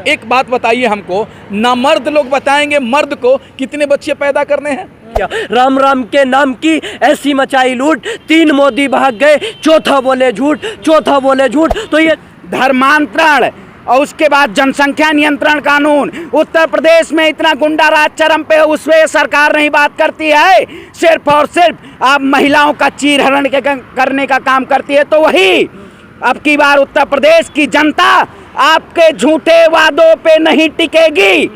एक बात बताइए हमको, ना मर्द लोग बताएंगे मर्द को कितने बच्चे पैदा करने हैं। राम राम के नाम की ऐसी मचाई लूट, 3 मोदी भाग गए, चौथा बोले झूठ, चौथा बोले झूठ। तो ये धर्मांतरण और उसके बाद जनसंख्या नियंत्रण कानून, उत्तर प्रदेश में इतना गुंडा राज चरम पे, उसमें सरकार नहीं बात करती है, सिर्फ और सिर्फ आप महिलाओं का चीरहरण करने का काम करती है। तो वही अब की बार उत्तर प्रदेश की जनता आपके झूठे वादों पे नहीं टिकेगी।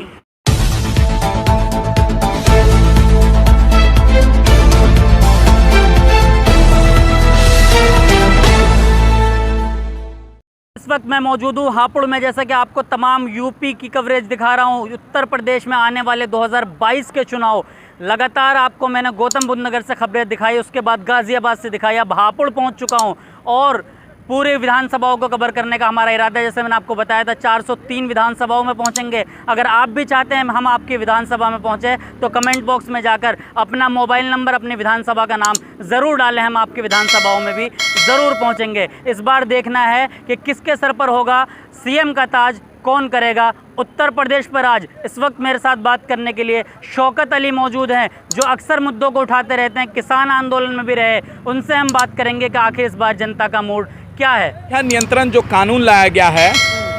इस वक्त मैं मौजूद हूँ हापुड़ में। जैसा कि आपको तमाम यूपी की कवरेज दिखा रहा हूँ, उत्तर प्रदेश में आने वाले 2022 के चुनाव लगातार आपको मैंने गौतम बुद्ध नगर से खबरें दिखाई, उसके बाद गाज़ियाबाद से दिखाई, अब हापुड़ पहुँच चुका हूँ और पूरे विधानसभाओं को कवर करने का हमारा इरादा है। जैसे मैंने आपको बताया था 403 विधानसभाओं में पहुंचेंगे। अगर आप भी चाहते हैं हम आपकी विधानसभा में पहुंचे तो कमेंट बॉक्स में जाकर अपना मोबाइल नंबर, अपनी विधानसभा का नाम ज़रूर डालें, हम आपकी विधानसभाओं में भी ज़रूर पहुंचेंगे। इस बार देखना है कि किसके सर पर होगा सीएम का ताज, कौन करेगा उत्तर प्रदेश पर राज। इस वक्त मेरे साथ बात करने के लिए शौकत अली मौजूद हैं, जो अक्सर मुद्दों को उठाते रहते हैं, किसान आंदोलन में भी रहे। उनसे हम बात करेंगे कि आखिर इस बार जनता का मूड क्या है। यह नियंत्रण जो कानून लाया गया है,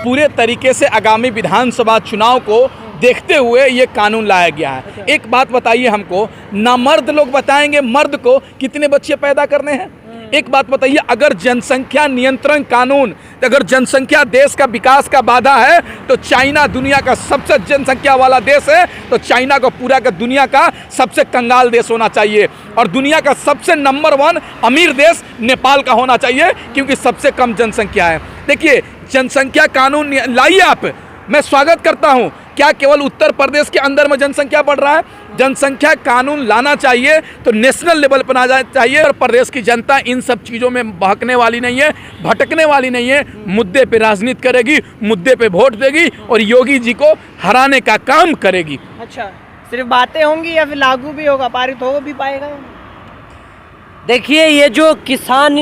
पूरे तरीके से आगामी विधानसभा चुनाव को देखते हुए ये कानून लाया गया है। एक बात बताइए हमको, ना मर्द लोग बताएंगे मर्द को कितने बच्चे पैदा करने हैं। एक बात बताइए, अगर जनसंख्या नियंत्रण कानून, अगर जनसंख्या देश का विकास का बाधा है तो चाइना दुनिया का सबसे जनसंख्या वाला देश है, तो चाइना को पूरा का दुनिया का सबसे कंगाल देश होना चाहिए और दुनिया का सबसे नंबर 1 अमीर देश नेपाल का होना चाहिए, क्योंकि सबसे कम जनसंख्या है। देखिए, जनसंख्या कानून लाइए आप, मैं स्वागत करता हूं। क्या केवल उत्तर प्रदेश के अंदर में जनसंख्या बढ़ रहा है? जनसंख्या कानून लाना चाहिए तो नेशनल लेवल पर आना चाहिए। और प्रदेश की जनता इन सब चीज़ों में बहकने वाली नहीं है, भटकने वाली नहीं है, मुद्दे पे राजनीति करेगी, मुद्दे पे वोट देगी और योगी जी को हराने का काम करेगी। अच्छा, सिर्फ बातें होंगी या फिर लागू भी होगा, पारित हो भी पाएगा? देखिए, ये जो किसान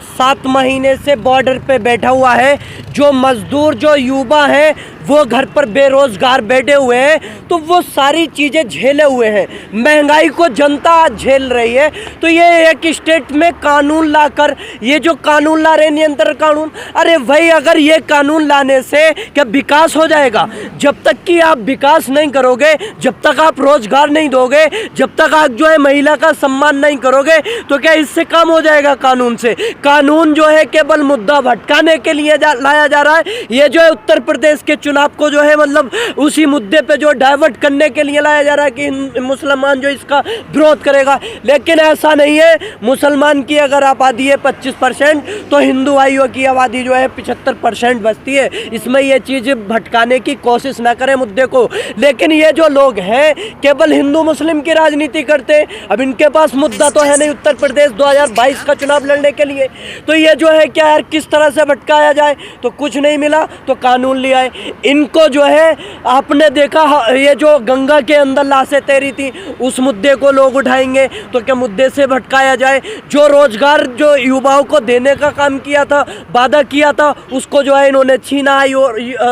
7 महीने से बॉर्डर पे बैठा हुआ है, जो मजदूर, जो युवा हैं, वो घर पर बेरोजगार बैठे हुए हैं, तो वो सारी चीज़ें झेले हुए हैं। महंगाई को जनता झेल रही है। तो ये एक स्टेट में कानून लाकर, ये जो कानून ला रहे नियंत्रण कानून, अरे भाई, अगर ये कानून लाने से क्या विकास हो जाएगा? जब तक कि आप विकास नहीं करोगे, जब तक आप रोजगार नहीं दोगे, जब तक आप जो है महिला का सम्मान नहीं करोगे, तो क्या इससे काम हो जाएगा कानून से? कानून जो है केवल मुद्दा भटकाने के लिए लाया जा रहा है। ये जो है उत्तर प्रदेश के चुनाव को जो है मतलब उसी मुद्दे पे जो डाइवर्ट करने के लिए लाया जा रहा है कि मुसलमान जो इसका विरोध करेगा, लेकिन ऐसा नहीं है। मुसलमान की अगर आबादी है 25%, तो हिंदू भाइयों की आबादी जो है 75% बचती है। इसमें ये चीज़ भटकाने की कोशिश ना करें मुद्दे को। लेकिन ये जो लोग हैं केवल हिंदू मुस्लिम की राजनीति करते हैं। अब इनके पास मुद्दा तो है नहीं उत्तर प्रदेश 2022 का चुनाव लड़ने के लिए। तो ये जो है क्या यार, किस तरह से भटकाया जाए? तो कुछ नहीं मिला तो कानून लिया है। इनको जो है आपने देखा, ये जो गंगा के अंदर लाशें तैरी थी, उस मुद्दे को लोग उठाएंगे तो क्या मुद्दे से भटकाया जाए? जो रोजगार जो युवाओं को देने का काम किया था, वादा किया था, उसको जो है इन्होंने छीना है,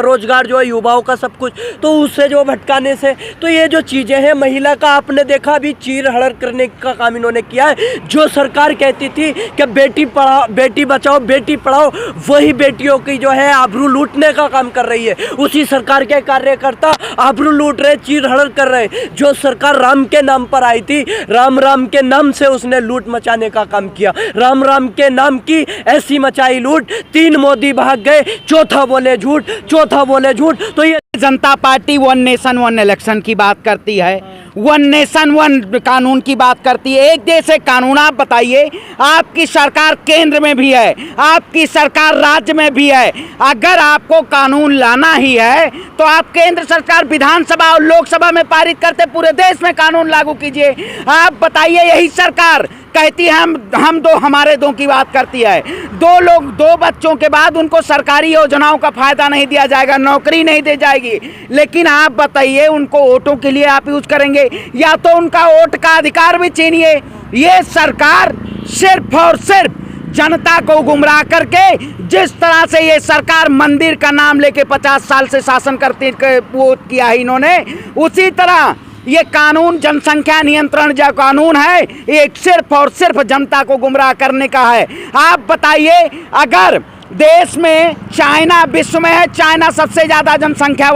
रोजगार जो है युवाओं का सब कुछ, तो उससे जो भटकाने से, तो ये जो चीज़ें हैं, महिला का आपने देखा अभी चीर हड़र करने का काम इन्होंने किया है। जो सरकार कहती थी कि बेटी पढ़ाओ, बेटी बचाओ, बेटी पढ़ाओ, वही बेटियों की जो है आबरू लूटने का काम कर रही है। उसी सरकार के कार्यकर्ता आबरू लूट रहे, चीर हड़र कर रहे। जो सरकार राम के नाम पर आई थी, राम राम के नाम से उसने लूट मचाने का काम किया। राम राम के नाम की ऐसी मचाई लूट, 3 मोदी भाग गए, चौथा बोले झूठ, चौथा बोले झूठ। तो ये जनता पार्टी 1 नेशन 1 इलेक्शन की बात करती है, 1 नेशन 1 कानून की बात करती है। एक देश एक कानून। आप बताइए, आपकी सरकार केंद्र में भी है, आपकी सरकार राज्य में भी है। अगर आपको कानून लाना ही है तो आप केंद्र सरकार विधानसभा और लोकसभा में पारित करते, पूरे देश में कानून लागू कीजिए। आप बताइए, यही सरकार कहती है हम दो हमारे दो की बात करती है। 2 बच्चों के बाद उनको सरकारी योजनाओं का फायदा नहीं दिया जाएगा, नौकरी नहीं दी जाएगी। लेकिन आप बताइए, उनको वोटों के लिए आप यूज करेंगे या तो उनका वोट का अधिकार भी छीनिए। ये सरकार सिर्फ और सिर्फ जनता को गुमराह करके जिस तरह से ये सरकार मंदिर का नाम लेके 50 साल से शासन करती वो किया है इन्होंने, उसी तरह ये कानून जनसंख्या नियंत्रण जो कानून है ये सिर्फ और सिर्फ जनता को गुमराह करने का है। आप बताइए, अगर देश में चाइना विश्व में है, चाइना सबसे ज़्यादा जनसंख्या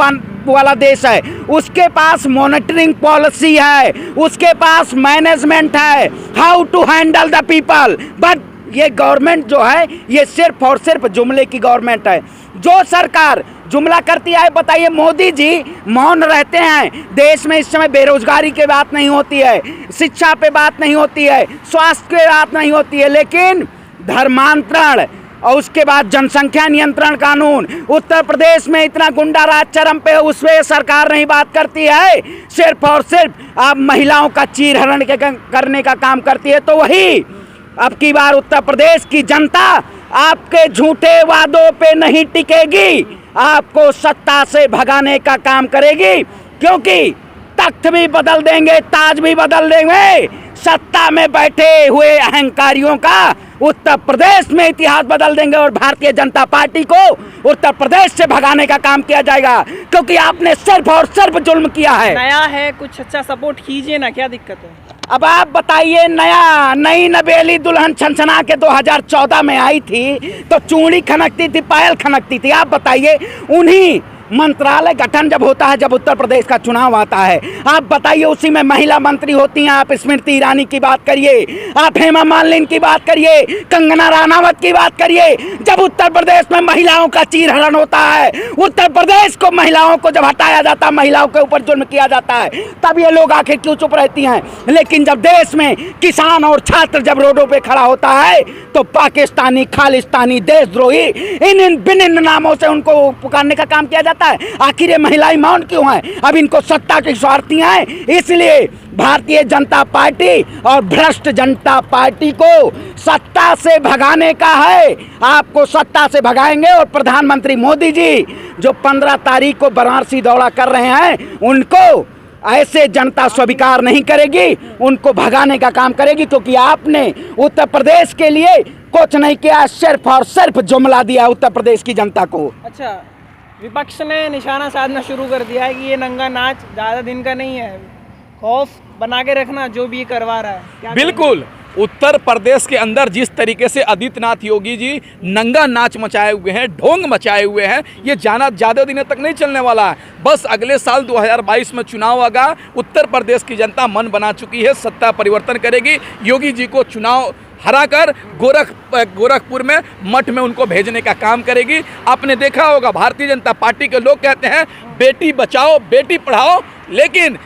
वाला देश है, उसके पास मॉनिटरिंग पॉलिसी है, उसके पास मैनेजमेंट है, how to handle the people, but ये गवर्नमेंट जो है ये सिर्फ और सिर्फ जुमले की गवर्नमेंट है। जो सरकार जुमला करती है, बताइए मोदी जी मौन रहते हैं, देश में इस समय बेरोजगारी की बात नहीं होती है, शिक्षा पे बात नहीं होती है, स्वास्थ्य पे बात नहीं होती है, लेकिन धर्मांतरण और उसके बाद जनसंख्या नियंत्रण कानून, उत्तर प्रदेश में इतना गुंडा राज चरम पे, उसमें सरकार नहीं बात करती है, सिर्फ और सिर्फ आप महिलाओं का चीरहरण करने का काम करती है। तो वही अब की बार उत्तर प्रदेश की जनता आपके झूठे वादों पे नहीं टिकेगी, आपको सत्ता से भगाने का काम करेगी, क्योंकि तख्त भी बदल देंगे, ताज भी बदल देंगे, सत्ता में बैठे हुए अहंकारियों का उत्तर प्रदेश में इतिहास बदल देंगे और भारतीय जनता पार्टी को उत्तर प्रदेश से भगाने का काम किया जाएगा, क्योंकि आपने सिर्फ और सिर्फ जुल्म किया है। नया है, कुछ अच्छा सपोर्ट कीजिए ना, क्या दिक्कत है? अब आप बताइए, नई नवेली दुल्हन छनछना के 2014 में आई थी तो चूड़ी खनकती थी, पायल खनकती थी। आप बताइए, उन्हीं मंत्रालय गठन जब होता है, जब उत्तर प्रदेश का चुनाव आता है, आप बताइए उसी में महिला मंत्री होती हैं। आप स्मृति ईरानी की बात करिए, आप हेमा मालिनी की बात करिए, कंगना रनावत की बात करिए। जब उत्तर प्रदेश में महिलाओं का चीरहरण होता है, उत्तर प्रदेश को महिलाओं को जब हटाया जाता है, महिलाओं के ऊपर जुल्म किया जाता है, तब ये लोग आखिर क्यों चुप रहती हैं? लेकिन जब देश में किसान और छात्र जब रोडों पे खड़ा होता है, तो पाकिस्तानी, खालिस्तानी, देशद्रोही, इन विभिन्न नामों से उनको पुकारने का काम किया जाता है। आखिर ये महिलाएं मौन क्यों हैं? अब इनको सत्ता की स्वार्थी हैं, इसलिए भारतीय जनता पार्टी और भ्रष्ट जनता पार्टी को सत्ता से भगाने का है। आपको सत्ता से भगाएंगे और प्रधानमंत्री मोदी जी जो 15 तारीख को वाराणसी दौरा कर रहे हैं, उनको ऐसे जनता स्वीकार नहीं करेगी, उनको भगाने का काम करेगी, क्योंकि आपने उत्तर प्रदेश के लिए कुछ नहीं किया, सिर्फ और सिर्फ जुमला दिया उत्तर प्रदेश की जनता को। अच्छा, विपक्ष ने निशाना साधना शुरू कर दिया है कि ये नंगा नाच ज़्यादा दिन का नहीं है, खौफ बना के रखना जो भी ये करवा रहा है। क्या बिल्कुल, उत्तर प्रदेश के अंदर जिस तरीके से आदित्यनाथ योगी जी नंगा नाच मचाए हुए हैं, ढोंग मचाए हुए हैं, ये जाना ज़्यादा दिनों तक नहीं चलने वाला है। बस अगले साल 2022 में चुनाव आएगा, उत्तर प्रदेश की जनता मन बना चुकी है, सत्ता परिवर्तन करेगी, योगी जी को चुनाव हराकर गोरखपुर में मठ में उनको भेजने का काम करेगी। आपने देखा होगा, भारतीय जनता पार्टी के लोग कहते हैं बेटी बचाओ बेटी पढ़ाओ, लेकिन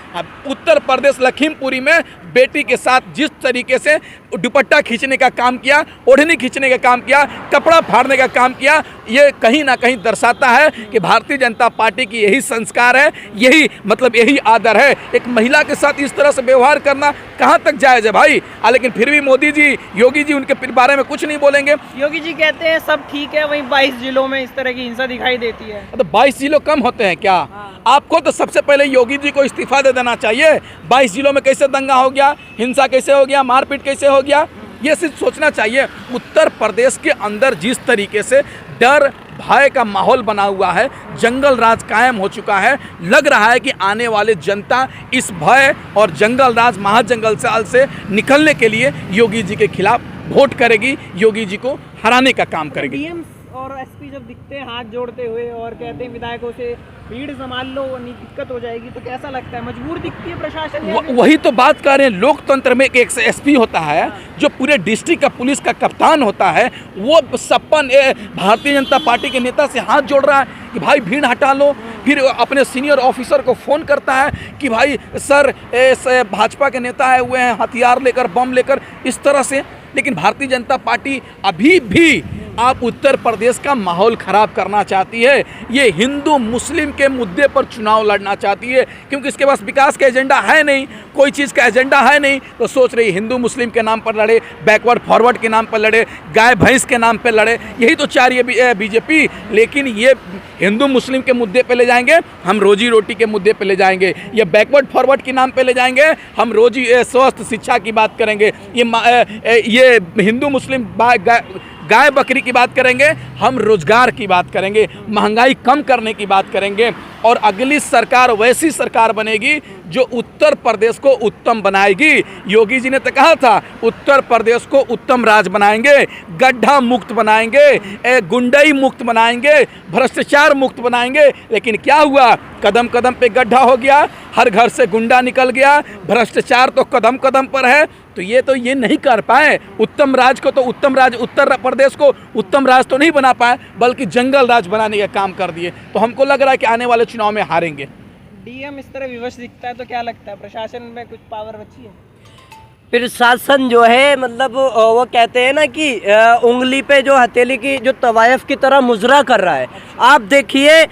उत्तर प्रदेश लखीमपुरी में बेटी के साथ जिस तरीके से दुपट्टा खींचने का काम किया, ओढ़नी खींचने का काम किया, कपड़ा फाड़ने का काम किया, ये कहीं ना कहीं दर्शाता है कि भारतीय जनता पार्टी की यही संस्कार है, यही आदर है। एक महिला के साथ इस तरह से व्यवहार करना कहाँ तक जायज़ है भाई? लेकिन फिर भी मोदी जी, योगी जी उनके बारे में कुछ नहीं बोलेंगे। योगी जी कहते हैं सब ठीक है, वहीं 22 जिलों में इस तरह की हिंसा दिखाई देती है। तो 22 जिलों कम होते हैं क्या? आपको तो सबसे पहले योगी जी को इस्तीफा दे देना चाहिए। 22 जिलों में कैसे दंगा हो गया, हिंसा कैसे हो गया, मारपीट कैसे हो गया, ये सिर्फ सोचना चाहिए। उत्तर प्रदेश के अंदर जिस तरीके से डर भय का माहौल बना हुआ है, जंगल राज कायम हो चुका है, लग रहा है कि आने वाले जनता इस भय और जंगल राज, महाजंगल साल से निकलने के लिए योगी जी के खिलाफ वोट करेगी, योगी जी को हराने का काम करेगी। डीएम और एसपी जब दिखते हैं हाथ जोड़ते हुए और कहते हैं विधायकों से भीड़ संभाल लो वरना दिक्कत हो जाएगी, तो कैसा लगता है? मजबूर दिखती है प्रशासन? वही तो बात कर रहे हैं। लोकतंत्र में एक एसपी होता है जो पूरे डिस्ट्रिक्ट का पुलिस का कप्तान होता है, वो सपन भारतीय जनता पार्टी के नेता से हाथ जोड़ रहा है कि भाई भीड़ हटा लो, फिर अपने सीनियर ऑफिसर को फ़ोन करता है कि भाई सर भाजपा के नेता आए हुए हैं हथियार लेकर, बम लेकर, इस तरह से। लेकिन भारतीय जनता पार्टी अभी भी आप उत्तर प्रदेश का माहौल ख़राब करना चाहती है। ये हिंदू मुस्लिम के मुद्दे पर चुनाव लड़ना चाहती है, क्योंकि इसके पास विकास का एजेंडा है नहीं, कोई चीज़ का एजेंडा है नहीं, तो सोच रही हिंदू मुस्लिम के नाम पर लड़े, बैकवर्ड फॉरवर्ड के नाम पर लड़े, गाय भैंस के नाम पर लड़े, यही तो चाह रही है बीजेपी। लेकिन ये हिंदू मुस्लिम के मुद्दे पे ले जाएंगे, हम रोजी रोटी के मुद्दे पे ले जाएंगे। ये बैकवर्ड फॉरवर्ड के नाम पे ले जाएंगे, हम रोजी स्वस्थ शिक्षा की बात करेंगे। ये हिंदू मुस्लिम गाय बकरी की बात करेंगे, हम रोजगार की बात करेंगे, महंगाई कम करने की बात करेंगे। और अगली सरकार वैसी सरकार बनेगी जो उत्तर प्रदेश को उत्तम बनाएगी। योगी जी ने तो कहा था उत्तर प्रदेश को उत्तम राज्य बनाएंगे, गड्ढा मुक्त बनाएंगे, गुंडई मुक्त बनाएंगे, भ्रष्टाचार मुक्त बनाएंगे। लेकिन क्या हुआ? कदम कदम पे गड्ढा हो गया, हर घर से गुंडा निकल गया, भ्रष्टाचार तो कदम कदम पर है। तो ये नहीं कर पाए। उत्तम राज को तो उत्तम राज, उत्तर प्रदेश को उत्तम राज तो नहीं बना पाए, बल्कि जंगल राज बनाने का काम कर दिए। तो हमको लग रहा है कि आने वाले चुनाव में हारेंगे। डीएम इस तरह विवश दिखता है तो क्या लगता है प्रशासन में कुछ पावर बची है? प्रशासन जो है मतलब वो कहते हैं ना कि उंगली पे जो हथेली की जो तवायफ की तरह मुजरा कर रहा है। आप देखिए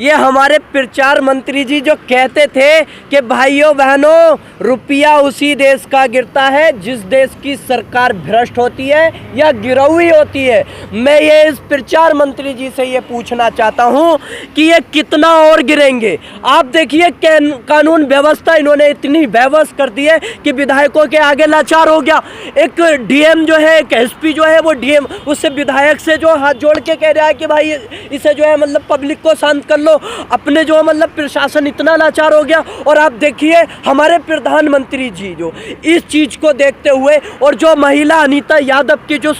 ये हमारे प्रचार मंत्री जी जो कहते थे कि भाइयों बहनों रुपया उसी देश का गिरता है जिस देश की सरकार भ्रष्ट होती है या गिरवी होती है। मैं ये इस प्रचार मंत्री जी से ये पूछना चाहता हूँ कि ये कितना और गिरेंगे। आप देखिए कानून व्यवस्था इन्होंने इतनी बेबस कर दी है कि विधायकों के आगे लाचार हो गया। एक डीएम जो है, एक एसपी जो है, वो डीएम उससे विधायक से जो हाथ जोड़ के कह रहा है कि भाई इसे जो है मतलब पब्लिक को शांत कर लो। अपने जो मतलब प्रशासन इतना लाचार हो गया। और आप देखिए हमारे प्रधानमंत्री जी जो इस चीज को देखते हुए, और जो महिला अनीता यादव की जो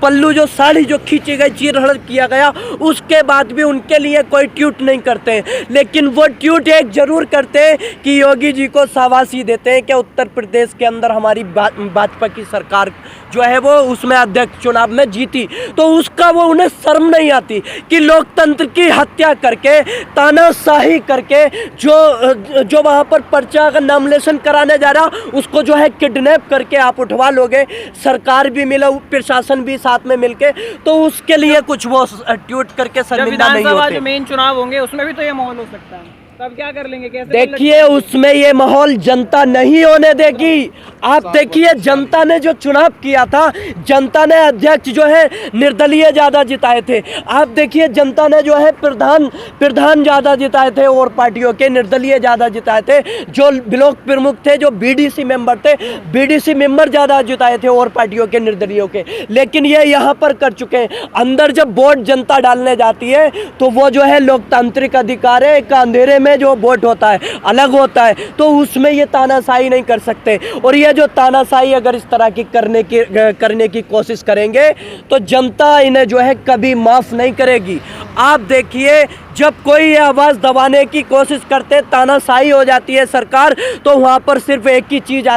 पल्लू जो साड़ी जो खींची गई, चीरहरण किया गया, उसके बाद भी उनके लिए कोई ट्वीट नहीं करते हैं। लेकिन वो ट्वीट एक जरूर करते हैं कि योगी जी को शाबाशी देते हैं कि उत्तर प्रदेश के अंदर हमारी भाजपा की सरकार जो है वो उसमें अध्यक्ष चुनाव में जीती। तो उसका वो उन्हें शर्म नहीं आती कि लोकतंत्र की हत्या करके, तानाशाही करके जो वहाँ पर पर्चा का नामिनेशन कराने जा रहा उसको जो है किडनैप करके आप उठवा लोगे, सरकार भी मिला, प्रशासन भी साथ में मिलके, तो उसके लिए कुछ वो ट्वीट करके शर्मिंदा नहीं होते। जो मेन चुनाव होंगे उसमें भी तो ये माहौल हो सकता है, तब क्या कर लेंगे? कैसे? देखिए उसमें ये माहौल जनता नहीं होने देगी। आप देखिए जनता ने जो चुनाव किया था, जनता ने अध्यक्ष जो है निर्दलीय ज़्यादा जिताए थे। आप देखिए जनता ने जो है प्रधान ज़्यादा जिताए थे और पार्टियों के निर्दलीय ज़्यादा जिताए थे। जो ब्लॉक प्रमुख थे, जो बीडीसी मेंबर थे, बीडीसी मेंबर ज़्यादा जिताए थे और पार्टियों के निर्दलीयों के। लेकिन ये यहाँ पर कर चुके हैं। अंदर जब वोट जनता डालने जाती है तो वो जो है लोकतांत्रिक अधिकार है, एक अंधेरे में जो वोट होता है अलग होता है, तो उसमें ये तानाशाही नहीं कर सकते। और ये जो तानाशाही अगर इस तरह की करने की कोशिश करेंगे तो जनता इन्हें जो है कभी माफ नहीं करेगी। आप देखिए जब कोई ये आवाज़ दबाने की कोशिश करते, तानाशाही हो जाती है सरकार, तो वहाँ पर सिर्फ एक ही चीज़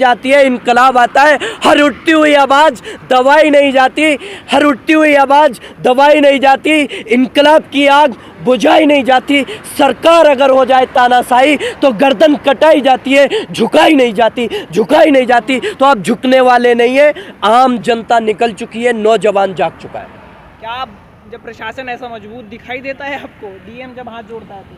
आती है, इनकलाब आता है। हर उठती हुई आवाज़ दबाई नहीं जाती, हर उठती हुई आवाज़ दबाई नहीं जाती, इनकलाब की आग बुझाई नहीं जाती। सरकार अगर हो जाए तानाशाही तो गर्दन कटाई जाती है, झुकाई नहीं जाती। तो आप झुकने वाले नहीं है। आम जनता निकल चुकी है, नौजवान जाग चुका है। क्या जब प्रशासन ऐसा मजबूत दिखाई देता है आपको, डीएम जब हाथ जोड़ता है तो?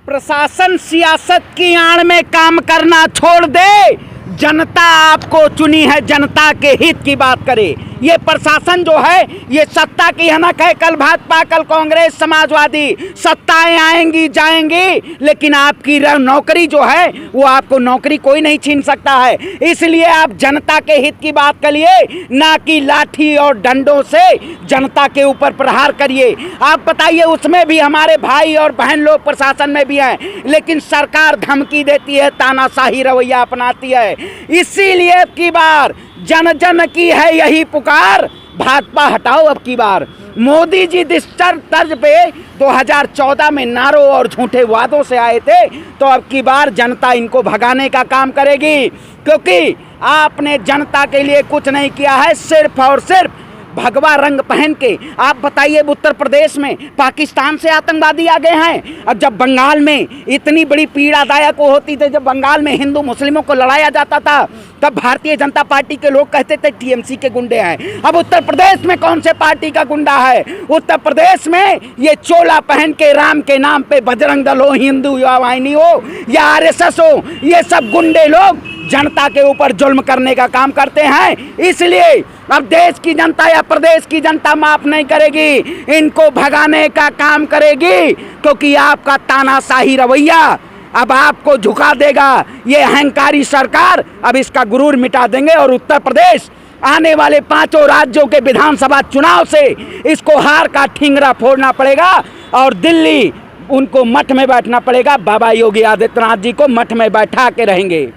प्रशासन सियासत की आड़ में काम करना छोड़ दे। जनता आपको चुनी है, जनता के हित की बात करे। ये प्रशासन जो है ये सत्ता की हनक है। कल भाजपा, कल कांग्रेस, समाजवादी, सत्ताएं आएंगी जाएंगी, लेकिन आपकी नौकरी जो है वो आपको नौकरी कोई नहीं छीन सकता है। इसलिए आप जनता के हित की बात करिए, ना कि लाठी और डंडों से जनता के ऊपर प्रहार करिए। आप बताइए, उसमें भी हमारे भाई और बहन लोग प्रशासन में भी हैं, लेकिन सरकार धमकी देती है, तानाशाही रवैया अपनाती है। इसीलिए अब की बार जन जन की है यही पुकार, भाजपा हटाओ अब की बार। मोदी जी जिस तर्ज पे 2014 में नारों और झूठे वादों से आए थे, तो अब की बार जनता इनको भगाने का काम करेगी, क्योंकि आपने जनता के लिए कुछ नहीं किया है। सिर्फ और सिर्फ भगवा रंग पहन के। आप बताइए उत्तर प्रदेश में पाकिस्तान से आतंकवादी आ गए हैं। और जब बंगाल में इतनी बड़ी पीड़ादायक होती थी, जब बंगाल में हिंदू मुस्लिमों को लड़ाया जाता था, तब भारतीय जनता पार्टी के लोग कहते थे टीएमसी के गुंडे हैं। अब उत्तर प्रदेश में कौन से पार्टी का गुंडा है? उत्तर प्रदेश में ये चोला पहन के राम के नाम पे बजरंग दल हो, हिंदू युवा वाहिनी हो या आरएसएस हो, ये सब गुंडे लोग जनता के ऊपर जुल्म करने का काम करते हैं। इसलिए अब देश की जनता या प्रदेश की जनता माफ नहीं करेगी, इनको भगाने का काम करेगी, क्योंकि आपका तानाशाही रवैया अब आपको झुका देगा। ये अहंकारी सरकार अब इसका गुरूर मिटा देंगे और उत्तर प्रदेश आने वाले 5 राज्यों के विधानसभा चुनाव से इसको हार का ठिंगरा फोड़ना पड़ेगा और दिल्ली उनको मठ में बैठना पड़ेगा। बाबा योगी आदित्यनाथ जी को मठ में बैठा के रहेंगे।